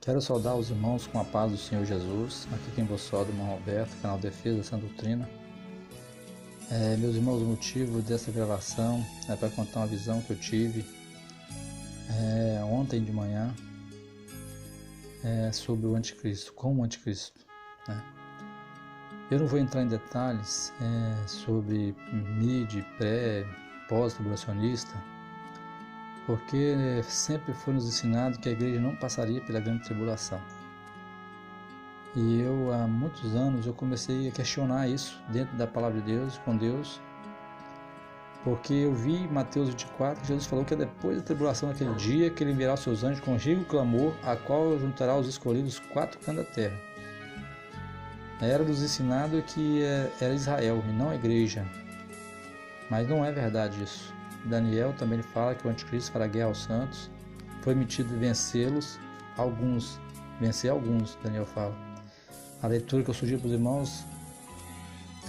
Quero saudar os irmãos com a paz do Senhor Jesus. Aqui quem vos sauda, irmão Roberto, canal Defesa da Sã Doutrina. Meus irmãos, o motivo dessa gravação é para contar uma visão que eu tive ontem de manhã sobre o anticristo, como o anticristo. Eu não vou entrar em detalhes sobre mid, pré, pós-tribulacionista, porque sempre foi nos ensinado que a igreja não passaria pela grande tribulação. E eu, há muitos anos, eu comecei a questionar isso dentro da palavra de Deus, com Deus, porque eu vi em Mateus 24 que Jesus falou que é depois da tribulação daquele dia que ele enviará os seus anjos com rico clamor, a qual juntará os escolhidos 4 cantos da terra. Era dos ensinado que era Israel e não a igreja, mas não é verdade isso. Daniel também fala que o anticristo fará guerra aos santos, foi prometido vencê-los, vencer alguns, Daniel fala. A leitura que eu sugiro para os irmãos,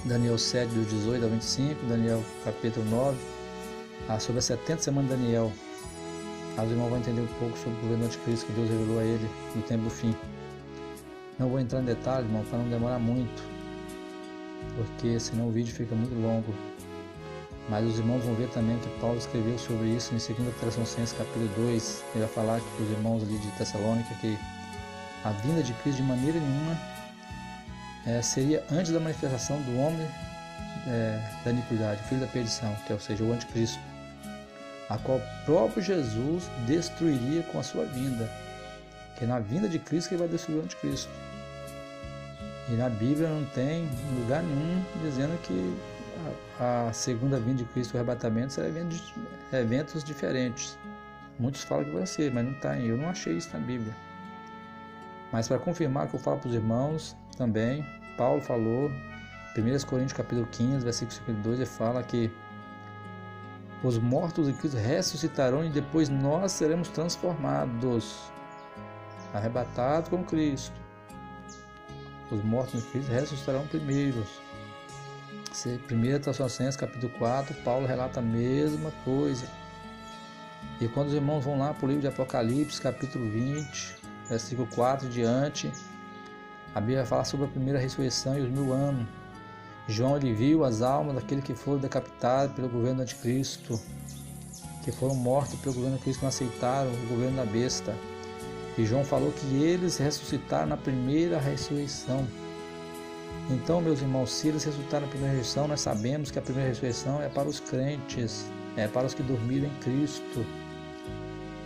Daniel 7, do 18 ao 25, Daniel capítulo 9, sobre as 70 semanas de Daniel. Os irmãos vão entender um pouco sobre o governo do anticristo que Deus revelou a ele no tempo do fim. Não vou entrar em detalhes, irmão, para não demorar muito, porque senão o vídeo fica muito longo. Mas os irmãos vão ver também que Paulo escreveu sobre isso em 2 Tessalonicenses capítulo 2. Ele vai falar para os irmãos ali de Tessalônica que a vinda de Cristo de maneira nenhuma seria antes da manifestação do homem da iniquidade, filho da perdição, que é, ou seja, o anticristo, a qual o próprio Jesus destruiria com a sua vinda, que é na vinda de Cristo que ele vai destruir o anticristo. E na Bíblia não tem lugar nenhum dizendo que a segunda vinda de Cristo, o arrebatamento, será eventos diferentes. Muitos falam que vai ser, mas não está. Eu não achei isso na Bíblia. Mas para confirmar o que eu falo para os irmãos também, Paulo falou, 1 Coríntios capítulo 15, versículo 52, ele fala que os mortos em Cristo ressuscitarão e depois nós seremos transformados, arrebatados com Cristo. Os mortos em Cristo ressuscitarão primeiros. 1 Tessalonicenses capítulo 4, Paulo relata a mesma coisa. E quando os irmãos vão lá para o livro de Apocalipse, capítulo 20, versículo 4 diante, a Bíblia fala sobre a primeira ressurreição e os 1000 anos. João ele viu as almas daqueles que foram decapitados pelo governo do anticristo, que foram mortos pelo governo do Cristo, que não aceitaram o governo da besta. E João falou que eles ressuscitaram na primeira ressurreição. Então, meus irmãos, se eles ressuscitaram na primeira ressurreição, nós sabemos que a primeira ressurreição é para os crentes, é para os que dormiram em Cristo,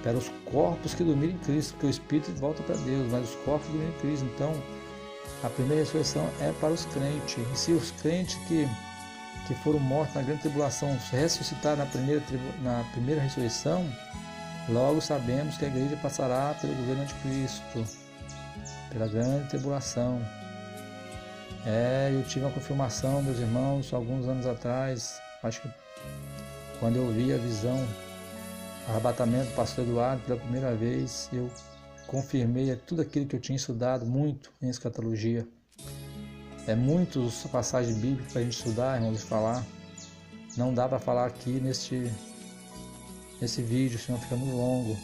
para os corpos que dormiram em Cristo, porque o Espírito volta para Deus, mas os corpos que dormiram em Cristo. Então, a primeira ressurreição é para os crentes. E se os crentes que foram mortos na grande tribulação ressuscitaram na primeira ressurreição, logo sabemos que a igreja passará pelo governo anticristo, pela grande tribulação. Eu tive uma confirmação, meus irmãos, alguns anos atrás, acho que quando eu vi a visão, o arrebatamento do pastor Eduardo pela primeira vez, eu confirmei tudo aquilo que eu tinha estudado muito em escatologia. Muitas passagens bíblicas para a gente estudar, irmãos, e falar. Não dá para falar aqui nesse vídeo, senão fica muito longo.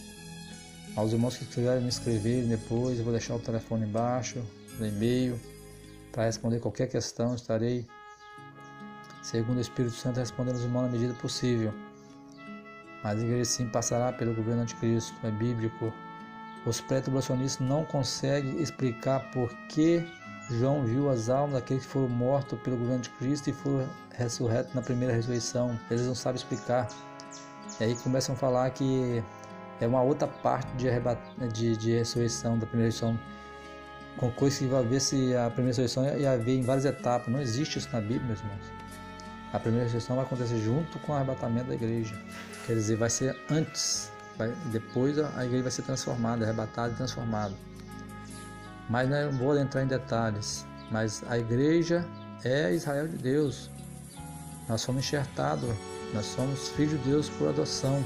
Aos irmãos que quiserem me escreverem depois, eu vou deixar o telefone embaixo, o e-mail, para responder qualquer questão. Estarei, segundo o Espírito Santo, respondendo os irmãos na medida possível. Mas a igreja sim passará pelo governo anticristo, é bíblico. Os pré-tribulacionistas não conseguem explicar por que João viu as almas daqueles que foram mortos pelo governo de Cristo e foram ressurretos na primeira ressurreição. Eles não sabem explicar. E aí começam a falar que é uma outra parte de ressurreição, da primeira ressurreição, com coisa que vai ver se a primeira ressurreição ia haver em várias etapas. Não existe isso na Bíblia, meus irmãos. A primeira ressurreição vai acontecer junto com o arrebatamento da igreja. Quer dizer, vai ser antes. Depois a igreja vai ser transformada, arrebatada e transformada. Mas não vou entrar em detalhes. Mas a igreja é Israel de Deus. Nós somos enxertados, nós somos filhos de Deus por adoção.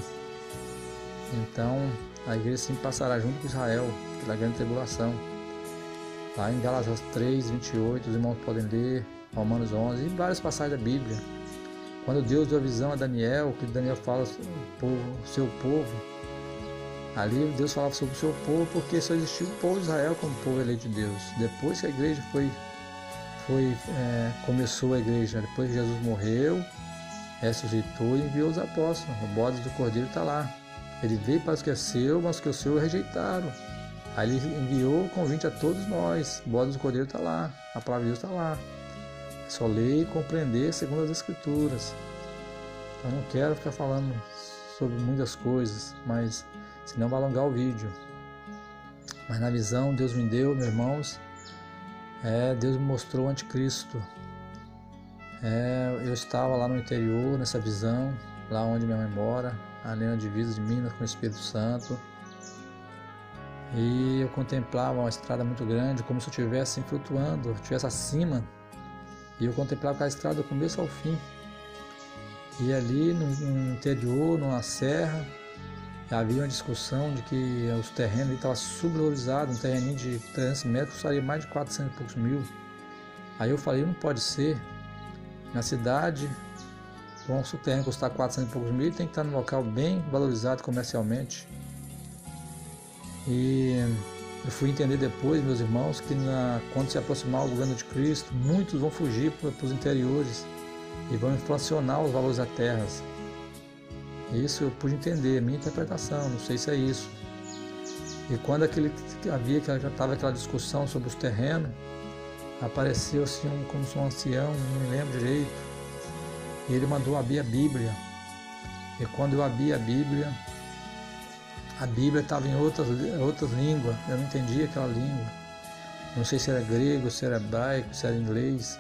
Então a igreja sim passará junto com Israel pela grande tribulação. Lá em Gálatas 3, 28, os irmãos podem ler, Romanos 11 e várias passagens da Bíblia. Quando Deus deu a visão a Daniel, que Daniel fala, o seu povo, Ali Deus falava sobre o seu povo, porque só existia o povo de Israel como povo eleito de Deus. Depois que a igreja começou a igreja, depois que Jesus morreu, ressuscitou e enviou os apóstolos. O bode do Cordeiro está lá. Ele veio para os que é seu, mas os que o seu rejeitaram. Aí ele enviou o convite a todos nós. O bode do Cordeiro está lá. A palavra de Deus está lá. É só ler e compreender segundo as Escrituras. Eu não quero ficar falando sobre muitas coisas, mas senão vai alongar o vídeo. Mas na visão Deus me deu, meus irmãos, Deus me mostrou o anticristo. Eu estava lá no interior, nessa visão, lá onde minha mãe mora, ali na divisa de Minas com o Espírito Santo. E eu contemplava uma estrada muito grande, como se eu estivesse flutuando, estivesse acima. E eu contemplava aquela estrada do começo ao fim. E ali no interior, numa serra, havia uma discussão de que os terrenos estavam subvalorizados. Um terreninho de 300 metros custaria mais de 400 e poucos mil. Aí eu falei, não pode ser. Na cidade, se o terreno custar 400 e poucos mil, tem que estar num local bem valorizado comercialmente. E eu fui entender depois, meus irmãos, que quando se aproximar o governo de Cristo, muitos vão fugir para os interiores e vão inflacionar os valores da terra. Isso eu pude entender, minha interpretação, não sei se é isso. E quando estava aquela discussão sobre os terrenos, apareceu assim como se um ancião, não me lembro direito, e ele mandou abrir a Bíblia. E quando eu abri a Bíblia estava em outras línguas, eu não entendia aquela língua. Não sei se era grego, se era hebraico, se era inglês.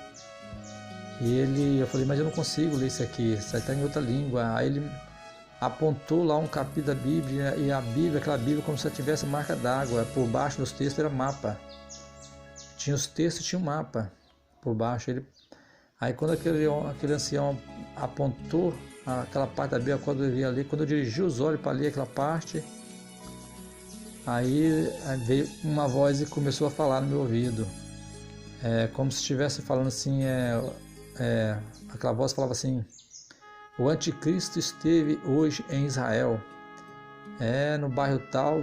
E eu falei, mas eu não consigo ler isso aqui está em outra língua. Aí ele apontou lá um capítulo da Bíblia, e a Bíblia, aquela Bíblia, como se ela tivesse marca d'água. Por baixo dos textos era mapa. Tinha os textos e tinha um mapa por baixo. Aí quando aquele ancião apontou aquela parte da Bíblia, quando eu via ler, quando eu dirigi os olhos para ler aquela parte, aí veio uma voz e começou a falar no meu ouvido. Como se estivesse falando assim, aquela voz falava assim, o anticristo esteve hoje em Israel, no bairro tal,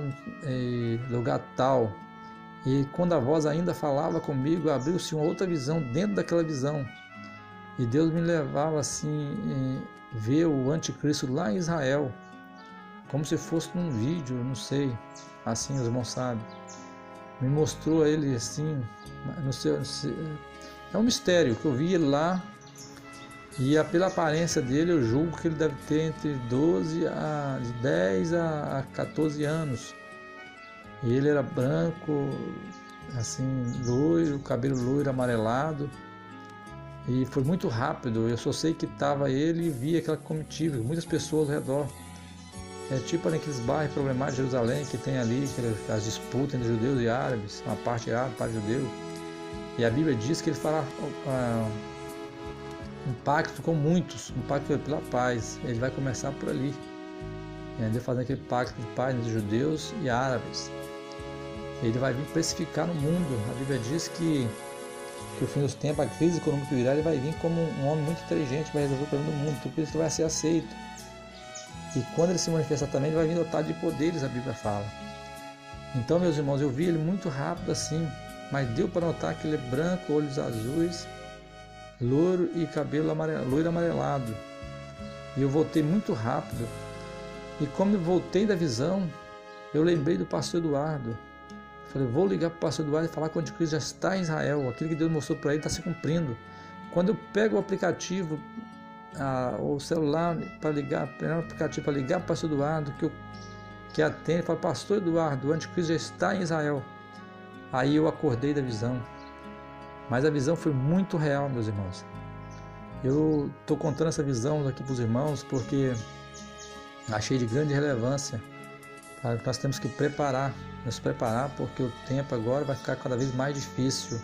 lugar tal. E quando a voz ainda falava comigo, abriu-se uma outra visão dentro daquela visão. E Deus me levava assim, ver o anticristo lá em Israel, como se fosse num vídeo, não sei, assim os irmãos sabem. Me mostrou ele assim, não sei, é um mistério que eu vi ele lá. E pela aparência dele, eu julgo que ele deve ter entre 10 a 14 anos. E ele era branco, assim, loiro, cabelo loiro, amarelado. E foi muito rápido. Eu só sei que estava ele e vi aquela comitiva, muitas pessoas ao redor. Tipo naqueles bairros problemáticos de Jerusalém, que tem ali as disputas entre judeus e árabes, uma parte árabe, uma parte judeu. E a Bíblia diz que ele fará um pacto com muitos, um pacto pela paz. Ele vai começar por ali, ele fazendo aquele pacto de paz entre judeus e árabes. Ele vai vir precificar no mundo. A Bíblia diz que o fim dos tempos, a crise econômica que virá, ele vai vir como um homem muito inteligente, vai resolver o problema do mundo, então por isso que vai ser aceito. E quando ele se manifestar também, ele vai vir dotado de poderes, a Bíblia fala. Então, meus irmãos, eu vi ele muito rápido assim, mas deu para notar que ele é branco, olhos azuis, loiro e cabelo loiro amarelado. E eu voltei muito rápido. E como eu voltei da visão, eu lembrei do pastor Eduardo. Falei, vou ligar para o pastor Eduardo e falar que o anticristo já está em Israel. Aquilo que Deus mostrou para ele está se cumprindo. Quando eu pego o aplicativo, o celular para ligar, o aplicativo para ligar para o pastor Eduardo, que atende, fala, pastor Eduardo, o anticristo já está em Israel. Aí eu acordei da visão. Mas a visão foi muito real, meus irmãos. Eu estou contando essa visão aqui para os irmãos porque achei de grande relevância. Nós temos que nos preparar, porque o tempo agora vai ficar cada vez mais difícil.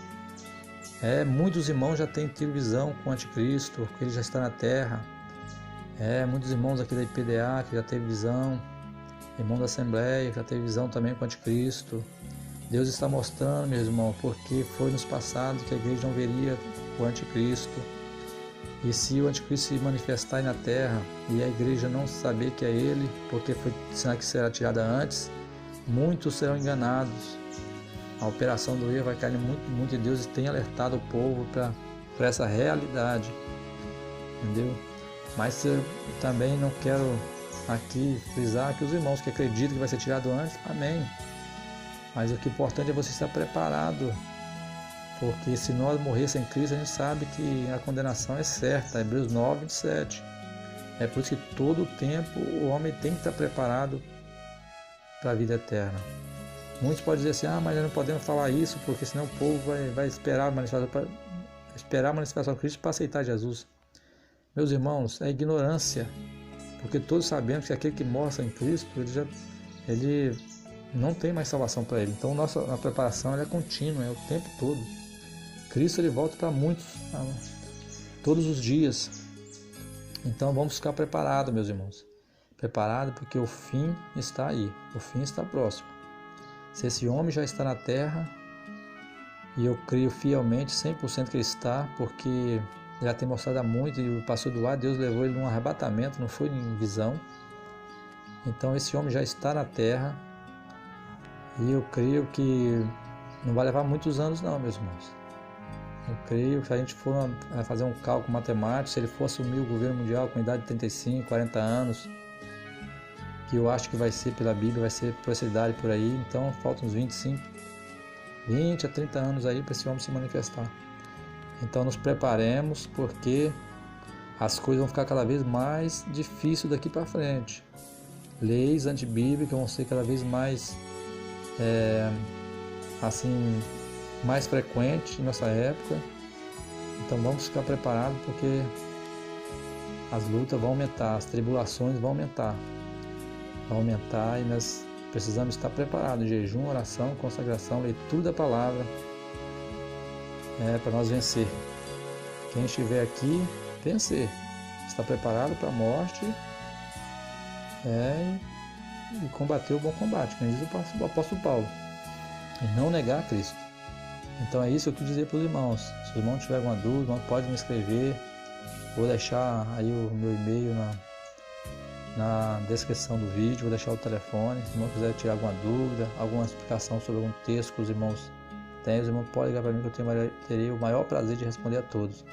Muitos irmãos já têm tido visão com o anticristo, porque ele já está na terra. Muitos irmãos aqui da IPDA que já teve visão, irmão da Assembleia que já teve visão também com o anticristo. Deus está mostrando, meus irmãos, porque foi nos passados que a igreja não veria o anticristo. E se o anticristo se manifestar aí na terra e a igreja não saber que é ele, porque foi sinal que será tirada antes, muitos serão enganados. A operação do erro vai cair muito em Deus, e tem alertado o povo para essa realidade, entendeu? Mas eu também não quero aqui frisar que os irmãos que acreditam que vai ser tirado antes, amém. Mas o que é importante é você estar preparado, porque se nós morrêssemos em Cristo, a gente sabe que a condenação é certa, Hebreus 9, 27. É por isso que todo o tempo o homem tem que estar preparado para a vida eterna. Muitos podem dizer assim, mas nós não podemos falar isso, porque senão o povo vai esperar a manifestação de Cristo para aceitar Jesus. Meus irmãos, é ignorância, porque todos sabemos que aquele que morre em Cristo, ele não tem mais salvação para ele. Então a preparação é contínua, é o tempo todo. Cristo ele volta para muitos, todos os dias. Então vamos ficar preparados, meus irmãos. Preparados porque o fim está aí, o fim está próximo. Se esse homem já está na terra, e eu creio fielmente, 100% que ele está, porque já tem mostrado há muito, e o pastor Eduardo, Deus levou ele num arrebatamento, não foi em visão. Então esse homem já está na terra, e eu creio que não vai levar muitos anos não, meus irmãos. Eu creio que se a gente for fazer um cálculo matemático, se ele for assumir o governo mundial com idade de 35, 40 anos, que eu acho que vai ser pela Bíblia, vai ser por essa idade por aí, então faltam uns 20 a 30 anos aí para esse homem se manifestar. Então nos preparemos, porque as coisas vão ficar cada vez mais difíceis daqui para frente. Leis antibíblicas vão ser cada vez mais mais frequentes em nossa época. Então vamos ficar preparados, porque as lutas vão aumentar, as tribulações vão aumentar. E nós precisamos estar preparados, jejum, oração, consagração, leitura da palavra, para nós vencer. Quem estiver aqui, vencer, está preparado para a morte e combater o bom combate, como diz o apóstolo Paulo, e não negar a Cristo. Então é isso que eu quero dizer para os irmãos. Se os irmãos tiverem alguma dúvida, pode me escrever, vou deixar aí o meu e-mail na descrição do vídeo, vou deixar o telefone. Se o irmão quiser tirar alguma dúvida, alguma explicação sobre algum texto que os irmãos têm, os irmãos podem ligar para mim, que eu terei o maior prazer de responder a todos.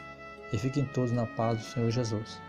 E fiquem todos na paz do Senhor Jesus.